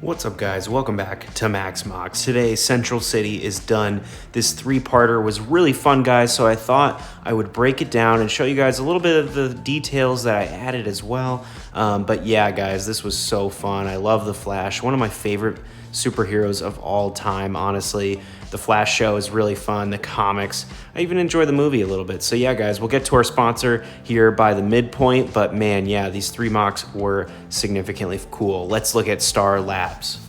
What's up, guys? Welcome back to Max Mocs. Today, Central City is done. This three-parter was really fun, guys, so I thought I would break it down and show you guys a little bit of the details that I added as well. But yeah, guys, this was so fun. I love The Flash, one of my favorite superheroes of all time, honestly. The Flash show is really fun, the comics. I even enjoy the movie a little bit. So yeah, guys, we'll get to our sponsor here by the midpoint, but man, yeah, these three mocks were significantly cool. Let's look at Star Labs.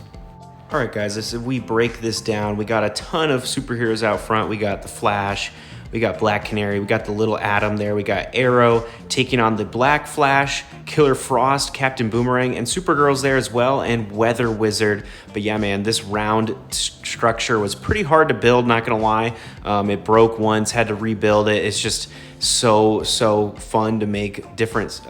All right, guys, as we break this down, we got a ton of superheroes out front. We got the Flash, we got Black Canary, we got the little Atom there, we got Arrow taking on the Black Flash, Killer Frost, Captain Boomerang, and Supergirl's there as well, and Weather Wizard. But yeah, man, this round structure was pretty hard to build, not gonna lie. It broke once, had to rebuild it. It's just so fun to make different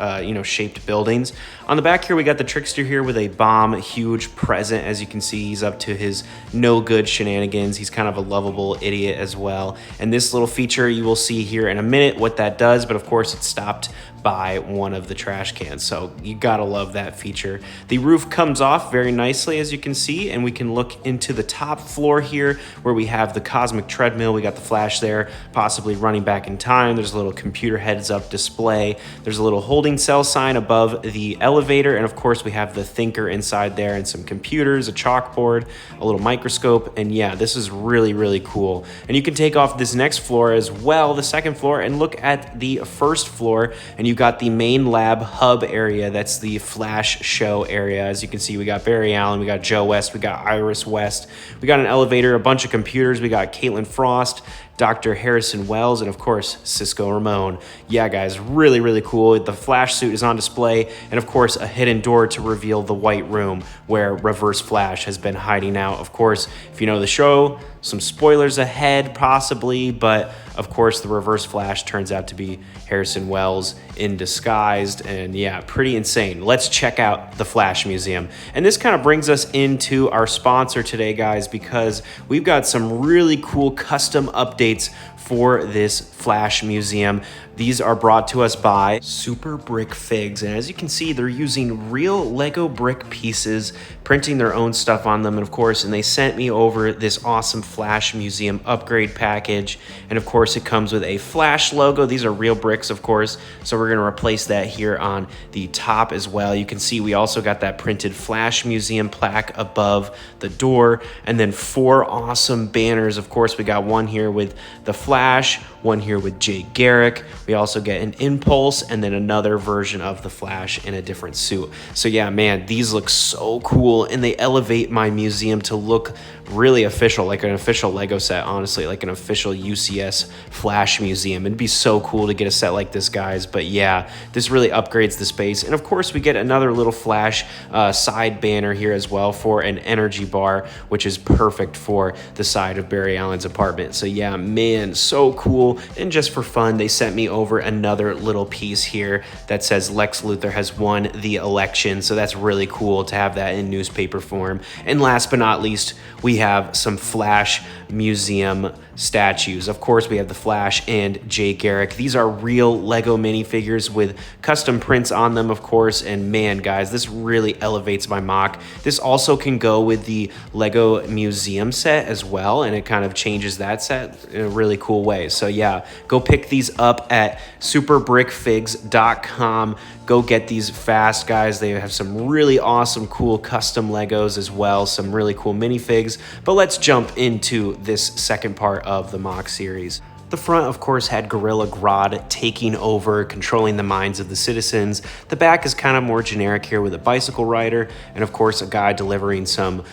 shaped buildings. On the back here we got the Trickster here with a bomb, huge present. As you can see, he's up to his no good shenanigans. He's kind of a lovable idiot as well. And this little feature you will see here in a minute what that does, but of course it's stopped by one of the trash cans, so you gotta love that feature. The roof comes off very nicely, as you can see, and we can look into the top floor here where we have the cosmic treadmill. We got the Flash there, possibly running back in time. There's a little computer heads-up display. There's a little holding cell sign above the elevator, and of course we have the thinker inside there and some computers, a chalkboard, a little microscope, and yeah, this is really cool. And you can take off this next floor as well, the second floor, and look at the first floor, and you got the main lab hub area. That's the Flash show area. As you can see, we got Barry Allen, we got Joe West, we got Iris West, we got an elevator, a bunch of computers, we got Caitlin Frost, Dr. Harrison Wells, and of course, Cisco Ramon. Yeah, guys, really cool. The Flash suit is on display, and of course, a hidden door to reveal the White Room where Reverse Flash has been hiding out. Of course, if you know the show, some spoilers ahead possibly, but of course, the Reverse Flash turns out to be Harrison Wells in disguise, and yeah, pretty insane. Let's check out the Flash Museum. And this kind of brings us into our sponsor today, guys, because we've got some really cool custom updates for this Flash Museum. These are brought to us by Super Brick Figs, and as you can see, they're using real Lego brick pieces, printing their own stuff on them, and of course, and they sent me over this awesome Flash Museum upgrade package, and of course, it comes with a Flash logo. These are real bricks, of course, so we're gonna replace that here on the top as well. You can see we also got that printed Flash Museum plaque above the door, and then 4 awesome banners. Of course, we got one here with the Flash, one here with Jay Garrick. We also get an Impulse and then another version of the Flash in a different suit. So yeah, man, these look so cool, and they elevate my museum to look really official, like an official Lego set, honestly, like an official UCS Flash Museum. It'd be so cool to get a set like this, guys. But yeah, this really upgrades the space. And of course, we get another little Flash side banner here as well for an energy bar, which is perfect for the side of Barry Allen's apartment. So yeah, man, so cool. And just for fun, they sent me over another little piece here that says Lex Luthor has won the election. So that's really cool to have that in newspaper form. And last but not least, we have some Flash Museum statues. Of course, we have the Flash and Jay Garrick. These are real Lego minifigures with custom prints on them, of course, and man, guys, this really elevates my mock. This also can go with the Lego Museum set as well, and it kind of changes that set in a really cool way. So yeah, go pick these up at superbrickfigs.com. Go get these fast, guys. They have some really awesome, cool custom Legos as well, some really cool minifigs. But let's jump into this second part of the mock series. The front, of course, had Gorilla Grodd taking over, controlling the minds of the citizens. The back is kind of more generic here with a bicycle rider, and of course, a guy delivering some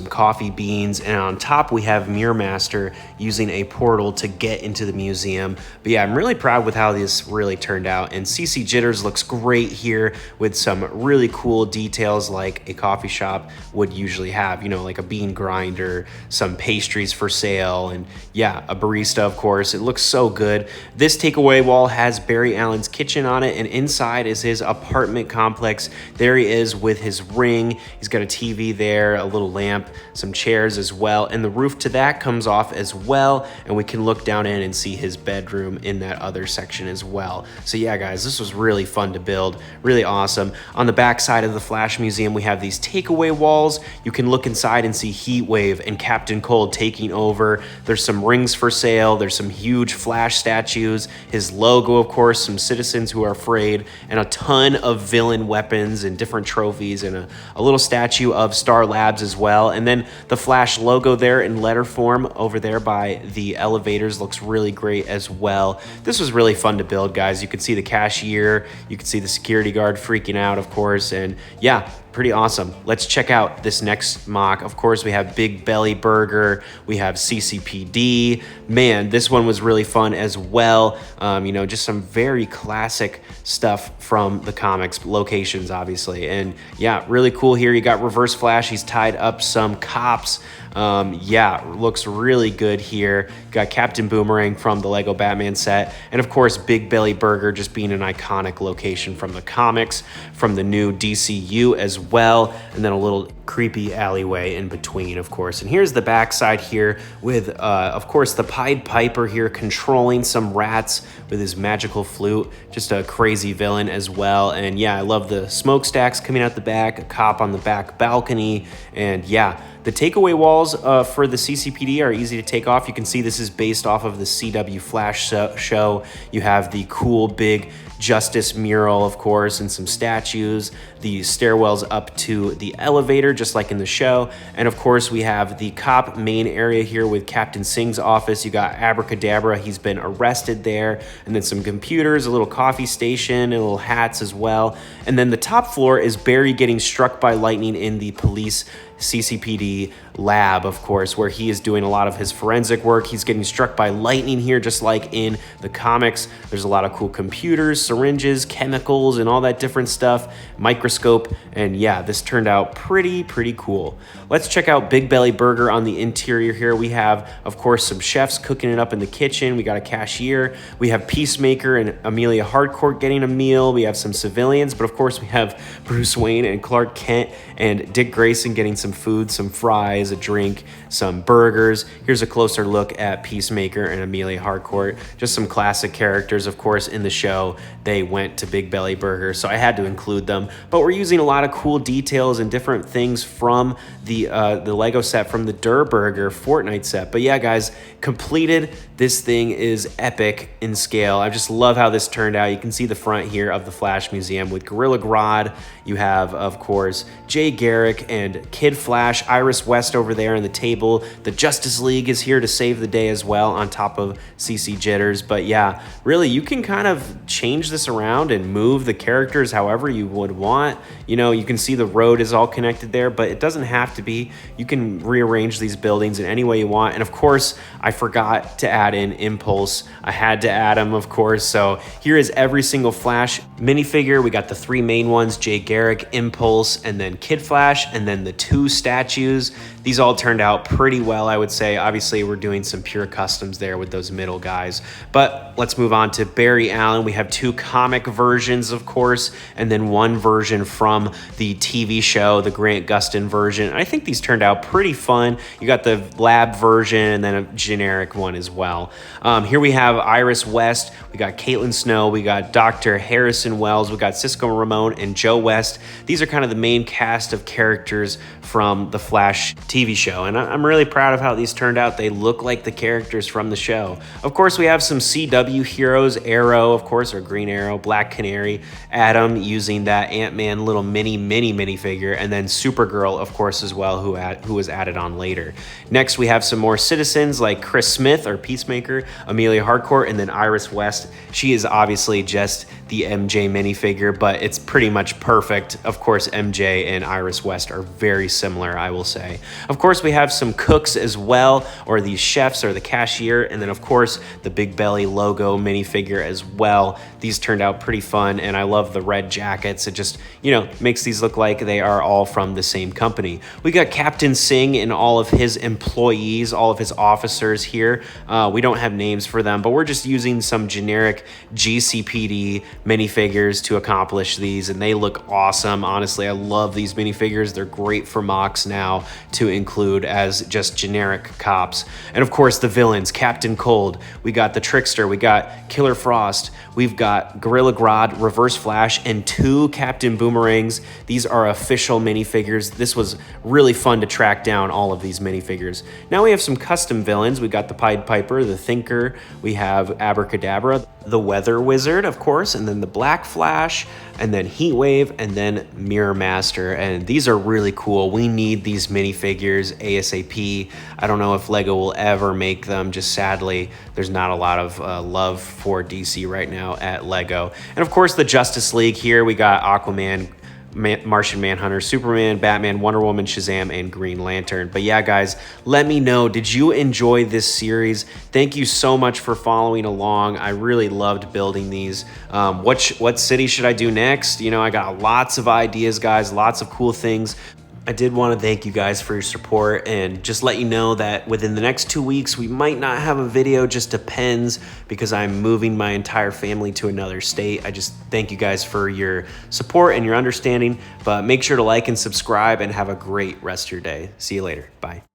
coffee beans. And on top, we have Mirror Master using a portal to get into the museum. But yeah, I'm really proud with how this really turned out. And CC Jitters looks great here with some really cool details like a coffee shop would usually have, like a bean grinder, some pastries for sale, and yeah, a barista, of course. It looks so good. This takeaway wall has Barry Allen's kitchen on it, and inside is his apartment complex. There he is with his ring. He's got a TV there, a little lamp, some chairs as well, and the roof to that comes off as well, and we can look down in and see his bedroom in that other section as well. So yeah, guys, this was really fun to build, really awesome. On the back side of the Flash Museum, we have these takeaway walls. You can look inside and see Heatwave and Captain Cold taking over. There's some rings for sale. There's some huge Flash statues, his logo, of course, some citizens who are afraid, and a ton of villain weapons and different trophies, and a little statue of Star Labs as well. And then the Flash logo there in letter form over there by the elevators looks really great as well. This was really fun to build, guys. You could see the cashier, you could see the security guard freaking out, of course, and yeah, pretty awesome. Let's check out this next mock. Of course, we have Big Belly Burger, we have CCPD. Man, this one was really fun as well. You know, just some very classic stuff from the comics, locations obviously, and yeah, really cool here. You got Reverse Flash, he's tied up some cops. Yeah, looks really good here. Got Captain Boomerang from the Lego Batman set, and of course Big Belly Burger just being an iconic location from the comics, from the new DCU as well, and then a little creepy alleyway in between, of course. And here's the backside here with of course the Pied Piper here controlling some rats with his magical flute, just a crazy villain as well. And yeah, I love the smokestacks coming out the back, a cop on the back balcony, and yeah, the takeaway walls for the CCPD are easy to take off. You can see this is based off of the CW Flash show. You have the cool big Justice mural, of course, and some statues, the stairwells up to the elevator, just like in the show. And of course, we have the cop main area here with Captain Singh's office. You got Abracadabra, he's been arrested there, and then some computers, a little coffee station, and little hats as well. And then the top floor is Barry getting struck by lightning in the police CCPD lab, of course, where he is doing a lot of his forensic work. He's getting struck by lightning here, just like in the comics. There's a lot of cool computers, syringes, chemicals, and all that different stuff, microscope, and yeah, this turned out pretty cool. Let's check out Big Belly Burger on the interior here. We have, of course, some chefs cooking it up in the kitchen. We got a cashier. We have Peacemaker and Amelia Harcourt getting a meal. We have some civilians, but of course we have Bruce Wayne and Clark Kent and Dick Grayson getting some food, some fries, a drink, some burgers. Here's a closer look at Peacemaker and Amelia Harcourt. Just some classic characters, of course, in the show. They went to Big Belly Burger, so I had to include them. But we're using a lot of cool details and different things from the Lego set, from the Durr Burger Fortnite set. But yeah, guys, completed. This thing is epic in scale. I just love how this turned out. You can see the front here of the Flash Museum with Gorilla Grodd. You have, of course, Jay Garrick and Kid Flash, Iris West over there on the table. The Justice League is here to save the day as well, on top of CC Jitters. But yeah, really, you can kind of change this around and move the characters however you would want. You know, you can see the road is all connected there, but it doesn't have to be. You can rearrange these buildings in any way you want. And of course, I forgot to add in Impulse. I had to add him, of course. So here is every single Flash minifigure. We got the three main ones, Jay Garrick, Impulse, and then Kid Flash, and then the two statues. These all turned out pretty well, I would say. Obviously, we're doing some pure customs there with those middle guys. But let's move on to Barry Allen. We have two comic versions, of course, and then one version from the TV show, the Grant Gustin version. I think these turned out pretty fun. You got the lab version and then a generic one as well. Here we have Iris West. We got Caitlin Snow. We got Dr. Harrison Wells. We got Cisco Ramon and Joe West. These are kind of the main cast of characters from the Flash TV show, and I'm really proud of how these turned out. They look like the characters from the show. Of course, we have some CW heroes, Arrow, of course, or Green Arrow, Black Canary, Adam using that Ant-Man little mini figure, and then Supergirl, of course, as well, who was added on later. Next, we have some more citizens like Chris Smith, or Peacemaker, Amelia Harcourt, and then Iris West. She is obviously just the MJ minifigure, but it's pretty much perfect. Of course, MJ and Iris West are very similar, I will say. Of course, we have some cooks as well, or these chefs or the cashier, and then of course, the Big Belly logo minifigure as well. These turned out pretty fun, and I love the red jackets. It just, you know, makes these look like they are all from the same company. We got Captain Singh and all of his employees, all of his officers here. We don't have names for them, but we're just using some generic GCPD minifigures to accomplish these, and they look awesome. Honestly, I love these minifigures. They're great for Mocs now to include as just generic cops. And of course, the villains, Captain Cold. We got the Trickster. We got Killer Frost. We've got Gorilla Grodd, Reverse Flash, and 2 Captain Boomerangs. These are official minifigures. This was really fun to track down all of these minifigures. Now we have some custom villains. We got the Pied Piper, the Thinker. We have Abracadabra, the Weather Wizard, of course, and then the Black Flash, and then Heatwave, and then Mirror Master. And these are really cool. We need these minifigures ASAP. I don't know if Lego will ever make them. Just sadly, there's not a lot of love for DC right now at Lego. And of course, the Justice League here. We got Aquaman, Martian Manhunter, Superman, Batman, Wonder Woman, Shazam, and Green Lantern. But yeah, guys, let me know, did you enjoy this series? Thank you so much for following along. I really loved building these. What city should I do next? You know, I got lots of ideas, guys, lots of cool things. I did want to thank you guys for your support and just let you know that within the next 2 weeks, we might not have a video, just depends, because I'm moving my entire family to another state. I just thank you guys for your support and your understanding, but make sure to like and subscribe and have a great rest of your day. See you later. Bye.